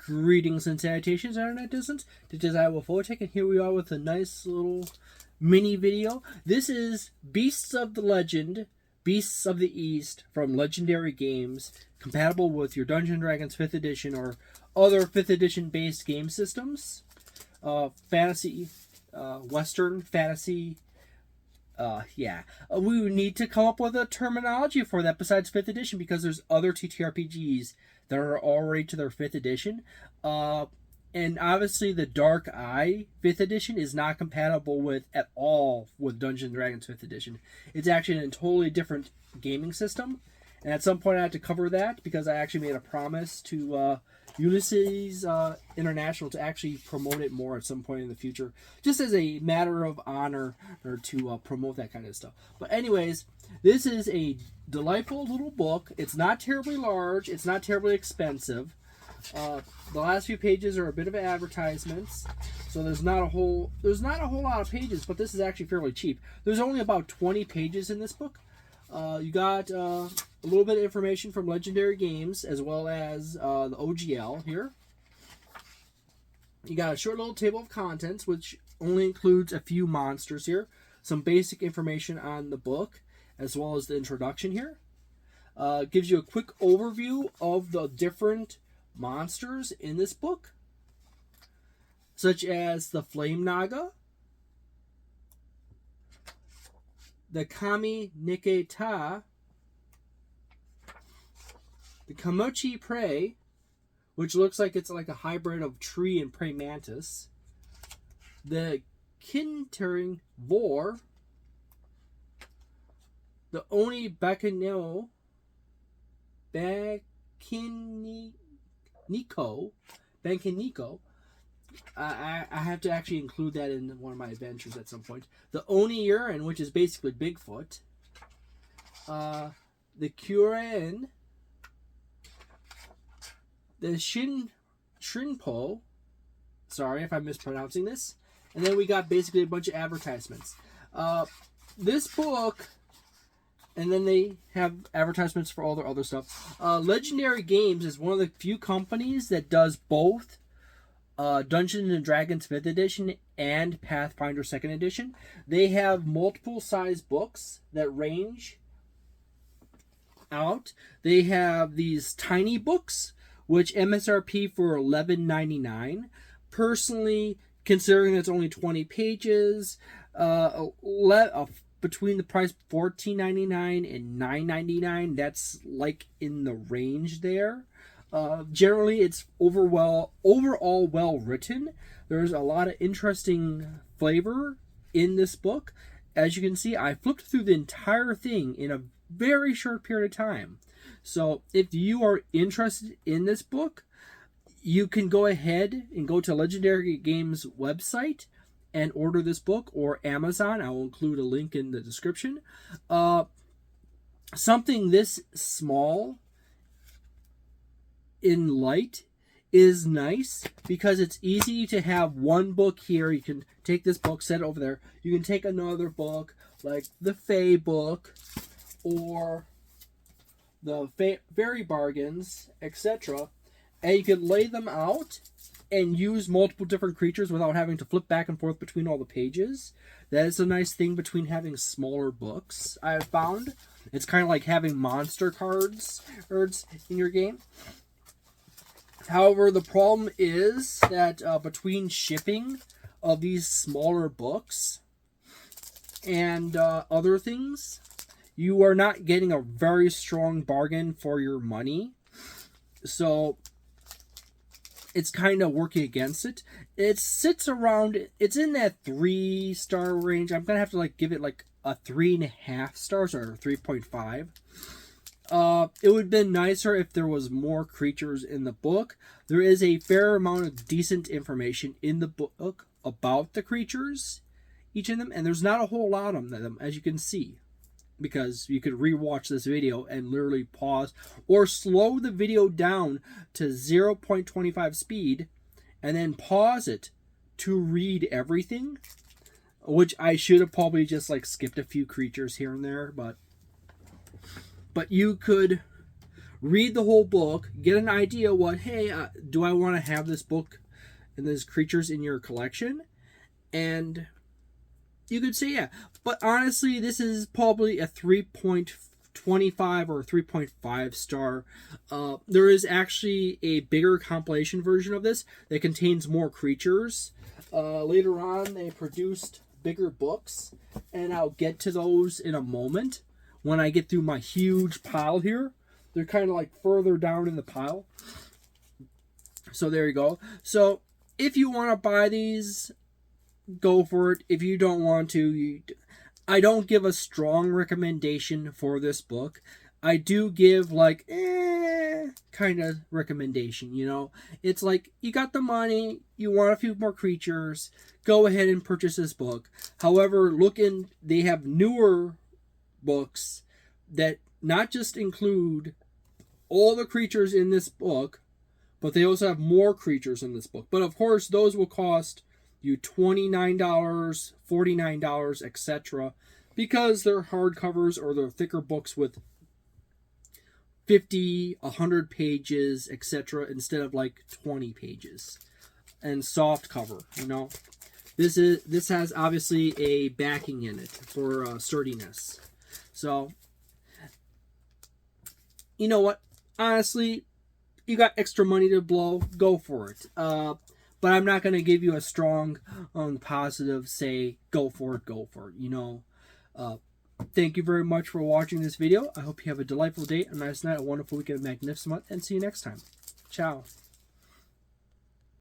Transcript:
Greetings and salutations, Internet Distance. This is Wolfphototech, and here we are with a nice little mini video. This is Beasts of the Legend, Beasts of the East from Legendary Games, compatible with your Dungeons & Dragons 5th edition or other 5th edition based game systems. Fantasy, Western fantasy. We need to come up with a terminology for that besides 5th edition, because there's other TTRPGs that are already to their 5th edition. And obviously the Dark Eye 5th edition is not compatible with at all with Dungeons & Dragons 5th edition. It's actually in a totally different gaming system. And at some point I had to cover that because I actually made a promise to Ulysses International to actually promote it more at some point in the future, just as a matter of honor, or to promote that kind of stuff. But anyways, this is a delightful little book. It's not terribly large. It's not terribly expensive. The last few pages are a bit of advertisements, so there's not a whole lot of pages. But this is actually fairly cheap. There's only about 20 pages in this book. You got a little bit of information from Legendary Games, as well as the OGL here. You got a short little table of contents, which only includes a few monsters here. Some basic information on the book, as well as the introduction here. Gives you a quick overview of the different monsters in this book, such as the Flame Naga, the Kami Niketa, the Kamochi Prey, which looks like it's like a hybrid of tree and prey mantis, the Kintering Vor, the Oni Bakaniko, Bankiniko. I have to actually include that in one of my adventures at some point. The Oni Urine, which is basically Bigfoot. The Kuren. The Shrinpo. Sorry if I'm mispronouncing this. And then we got basically a bunch of advertisements. This book, and then they have advertisements for all their other stuff. Legendary Games is one of the few companies that does both Dungeons & Dragons 5th edition and Pathfinder 2nd edition. They have multiple size books that range out. They have these tiny books, which MSRP for $11.99. Personally, considering it's only 20 pages, between the price $14.99 and $9.99, that's like in the range there. Generally, it's overall well written. There's a lot of interesting flavor in this book. As you can see, I flipped through the entire thing in a very short period of time. So if you are interested in this book, you can go ahead and go to Legendary Games website and order this book, or Amazon. I will include a link in the description. Something this small in light is nice because it's easy to have one book here. You can take this book, set it over there. You can take another book like the Fae book or the Fairy Bargains, etc., and you can lay them out and use multiple different creatures without having to flip back and forth between all the pages. That is a nice thing between having smaller books, I have found. It's kind of like having monster cards in your game. However, the problem is that between shipping of these smaller books and other things, you are not getting a very strong bargain for your money. So it's kind of working against it. It sits around, it's in that 3-star range. I'm going to have to give it a 3.5 stars or 3.5. It would have been nicer if there was more creatures in the book. There is a fair amount of decent information in the book about the creatures, each of them, and there's not a whole lot of them, as you can see, because you could rewatch this video and literally pause or slow the video down to 0.25 speed and then pause it to read everything, which I should have probably just skipped a few creatures here and there, but you could read the whole book, get an idea what, hey, do I want to have this book and these creatures in your collection? And you could say yeah. But honestly, this is probably a 3.25 or 3.5 star. There is actually a bigger compilation version of this that contains more creatures. Later on, they produced bigger books, and I'll get to those in a moment when I get through my huge pile here. They're kind of like further down in the pile. So there you go. So if you want to buy these, go for it. If you don't want to, I don't give a strong recommendation for this book. I do give like kind of recommendation, you know. It's like you got the money, you want a few more creatures, go ahead and purchase this book. However, they have newer books that not just include all the creatures in this book, but they also have more creatures in this book. But of course, those will cost you $29, $49, etc. because they're hardcovers or they're thicker books with 50, 100 pages, etc. instead of like 20 pages. And soft cover, you know. This has obviously a backing in it for sturdiness. So, you know what? Honestly, you got extra money to blow, go for it. But I'm not going to give you a strong positive say, go for it, you know. Thank you very much for watching this video. I hope you have a delightful day, a nice night, a wonderful weekend, a magnificent month, and see you next time. Ciao.